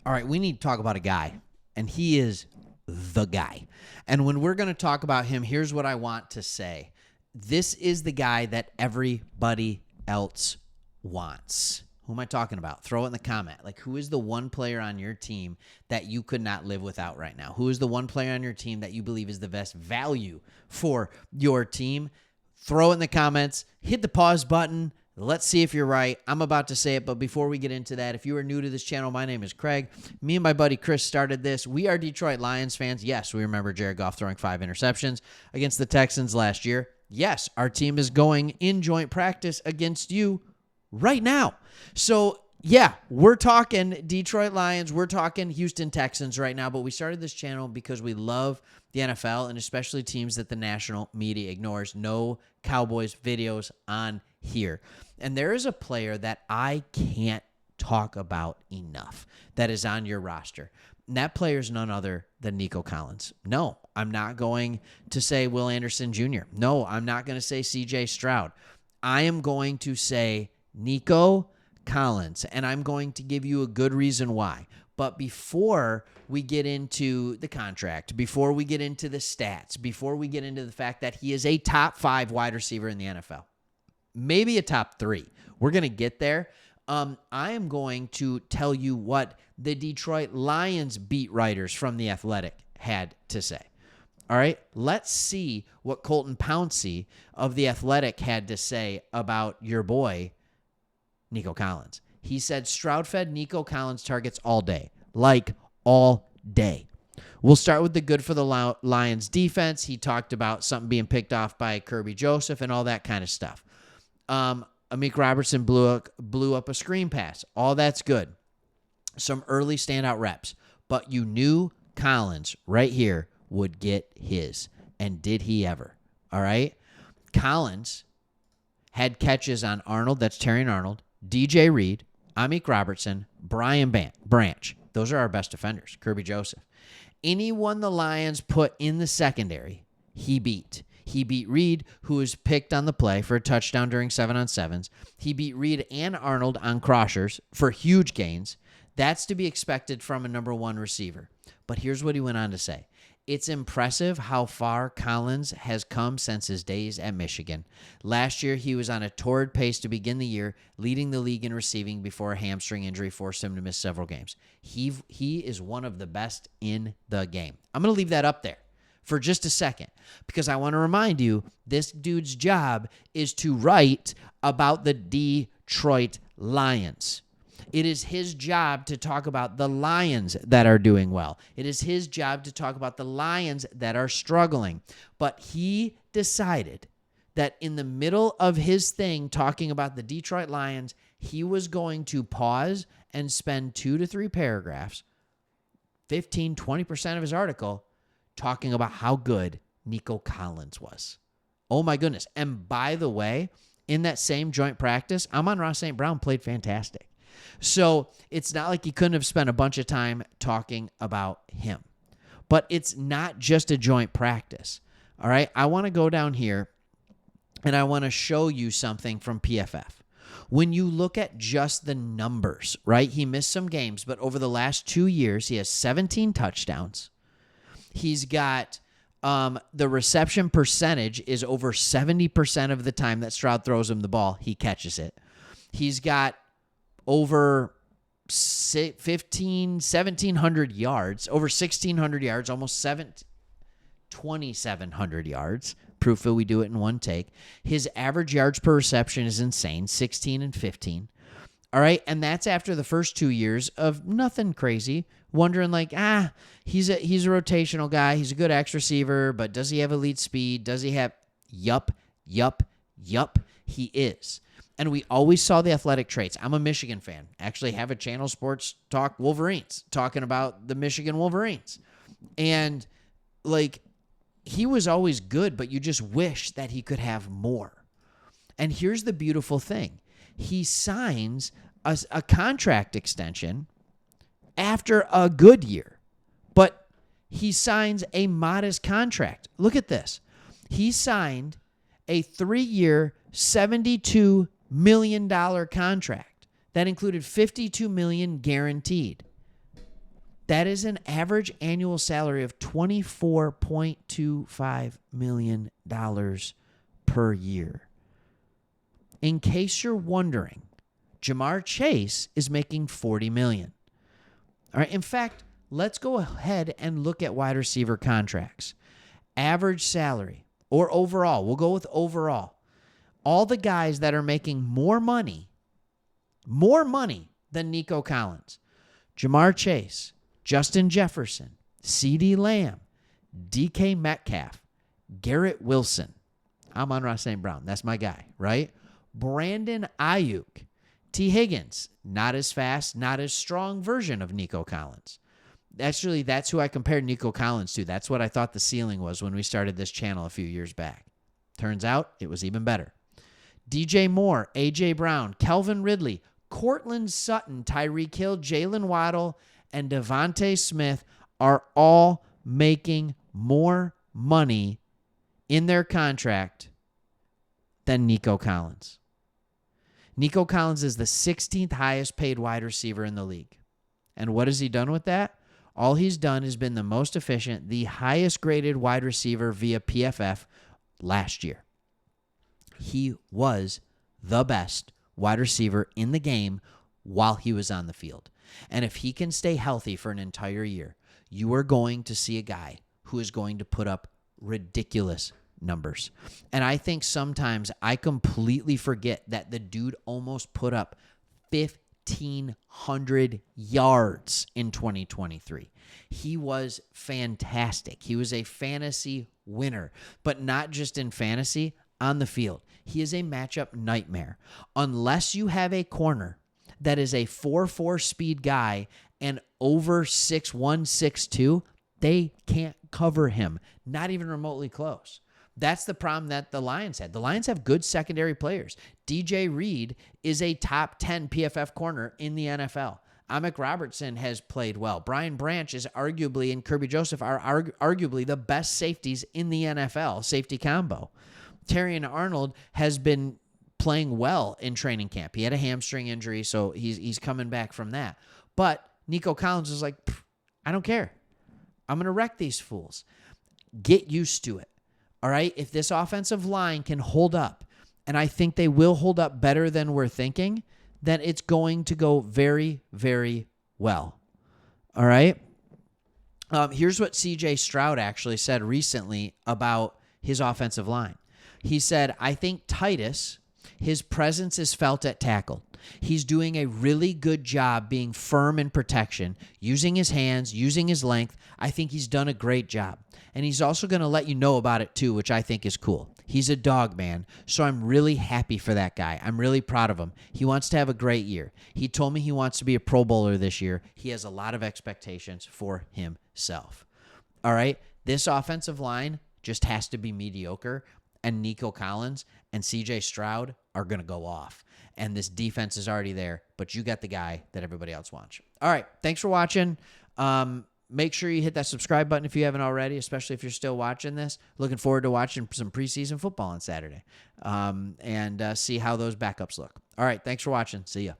All right, we need to talk about a guy, and he is the guy. And when we're going to talk about him, here's what I want to say. This is the guy that everybody else wants. Who am I talking about? Throw it in the comment. Like, who is the one player on your team that you could not live without right now? Who is the one player on your team that you believe is the best value for your team? Throw it in the comments. Hit the pause button. Let's see if you're right. I'm about to say it, but before we get into that, if you are new to this channel, my name is Craig. Me and my buddy Chris started this. We are Detroit Lions fans. Yes, we remember Jared Goff throwing 5 interceptions against the Texans last year. Yes, our team is going in joint practice against you right now. So, yeah, we're talking Detroit Lions. We're talking Houston Texans right now, but we started this channel because we love the NFL and especially teams that the national media ignores. No Cowboys videos on here. And there is a player that I can't talk about enough that is on your roster. And that player is none other than Nico Collins. No, I'm not going to say Will Anderson Jr. No, I'm not going to say C.J. Stroud. I am going to say Nico Collins, and I'm going to give you a good reason why. But before we get into the contract, before we get into the stats, before we get into the fact that he is a top 5 wide receiver in the NFL, maybe a top 3, we're going to get there. I am going to tell you what the Detroit Lions beat writers from The Athletic had to say. All right, let's see what Colton Pouncey of The Athletic had to say about your boy, Nico Collins. He said Stroud fed Nico Collins targets all day, like all day. We'll start with the good for the Lions defense. He talked about something being picked off by Kirby Joseph and all that kind of stuff. Amik Robertson blew up a screen pass. All that's good. Some early standout reps. But you knew Collins right here would get his. And did he ever? All right? Collins had catches on Arnold. That's Terrion Arnold. DJ Reed. Amik Robertson. Brian Branch. Those are our best defenders. Kirby Joseph. Anyone the Lions put in the secondary, he beat. He beat Reed, who was picked on the play for a touchdown during 7-on-7s. He beat Reed and Arnold on crossers for huge gains. That's to be expected from a number 1 receiver. But here's what he went on to say. It's impressive how far Collins has come since his days at Michigan. Last year, he was on a torrid pace to begin the year, leading the league in receiving before a hamstring injury forced him to miss several games. He is one of the best in the game. I'm going to leave that up there for just a second, because I want to remind you, this dude's job is to write about the Detroit Lions. It is his job to talk about the Lions that are doing well. It is his job to talk about the Lions that are struggling. But he decided that in the middle of his thing talking about the Detroit Lions, he was going to pause and spend 2 to 3 paragraphs, 15, 20% of his article, talking about how good Nico Collins was. Oh, my goodness. And by the way, in that same joint practice, Amon-Ra St. Brown played fantastic. So it's not like he couldn't have spent a bunch of time talking about him. But it's not just a joint practice. All right? I want to go down here, and I want to show you something from PFF. When you look at just the numbers, right? He missed some games, but over the last 2 years, he has 17 touchdowns. He's got the reception percentage is over 70% of the time that Stroud throws him the ball, he catches it. He's got over 1,700 yards, over 1,600 yards, almost 2,700 yards. Proof that we do it in one take. His average yards per reception is insane, 16 and 15. All right, and that's after the first 2 years of nothing crazy, wondering like, he's a rotational guy, he's a good X receiver, but does he have elite speed? Does he have? Yup, he is. And we always saw the athletic traits. I'm a Michigan fan. Actually have a channel, Sports Talk Wolverines, talking about the Michigan Wolverines. And like, he was always good, but you just wish that he could have more. And here's the beautiful thing. He signs a contract extension after a good year, but he signs a modest contract. Look at this. He signed a 3-year, $72 million contract that included $52 million guaranteed. That is an average annual salary of $24.25 million per year. In case you're wondering, Jamar Chase is making $40 million. All right. In fact, let's go ahead and look at wide receiver contracts. Average salary or overall. We'll go with overall. All the guys that are making more money than Nico Collins. Jamar Chase, Justin Jefferson, CeeDee Lamb, DK Metcalf, Garrett Wilson. I'm on Ross St. Brown. That's my guy, right? Brandon Ayuk, T. Higgins, not as fast, not as strong version of Nico Collins. Actually, that's who I compared Nico Collins to. That's what I thought the ceiling was when we started this channel a few years back. Turns out it was even better. DJ Moore, A.J. Brown, Kelvin Ridley, Cortland Sutton, Tyreek Hill, Jalen Waddle, and Devontae Smith are all making more money in their contract than Nico Collins. Nico Collins is the 16th highest paid wide receiver in the league. And what has he done with that? All he's done has been the most efficient, the highest graded wide receiver via PFF last year. He was the best wide receiver in the game while he was on the field. And if he can stay healthy for an entire year, you are going to see a guy who is going to put up ridiculous numbers. And I think sometimes I completely forget that the dude almost put up 1,500 yards in 2023. He was fantastic. He was a fantasy winner, but not just in fantasy, on the field. He is a matchup nightmare. Unless you have a corner that is a 4.4 speed guy and over 6'1", 6'2", they can't cover him, not even remotely close. That's the problem that the Lions had. The Lions have good secondary players. DJ Reed is a top 10 PFF corner in the NFL. Amik Robertson has played well. Brian Branch is arguably, and Kirby Joseph are arguably the best safeties in the NFL, safety combo. Terrion Arnold has been playing well in training camp. He had a hamstring injury, so he's coming back from that. But Nico Collins is like, I don't care. I'm going to wreck these fools. Get used to it. All right? If this offensive line can hold up, and I think they will hold up better than we're thinking, then it's going to go very, very well. All right? Here's what C.J. Stroud actually said recently about his offensive line. He said, I think Titus, his presence is felt at tackle. He's doing a really good job being firm in protection, using his hands, using his length. I think he's done a great job. And he's also going to let you know about it too, which I think is cool. He's a dog man, so I'm really happy for that guy. I'm really proud of him. He wants to have a great year. He told me he wants to be a Pro Bowler this year. He has a lot of expectations for himself. All right? This offensive line just has to be mediocre, and Nico Collins and C.J. Stroud are going to go off. And this defense is already there, but you got the guy that everybody else wants. All right, thanks for watching. Make sure you hit that subscribe button if you haven't already, especially if you're still watching this. Looking forward to watching some preseason football on Saturday and see how those backups look. All right, thanks for watching. See ya.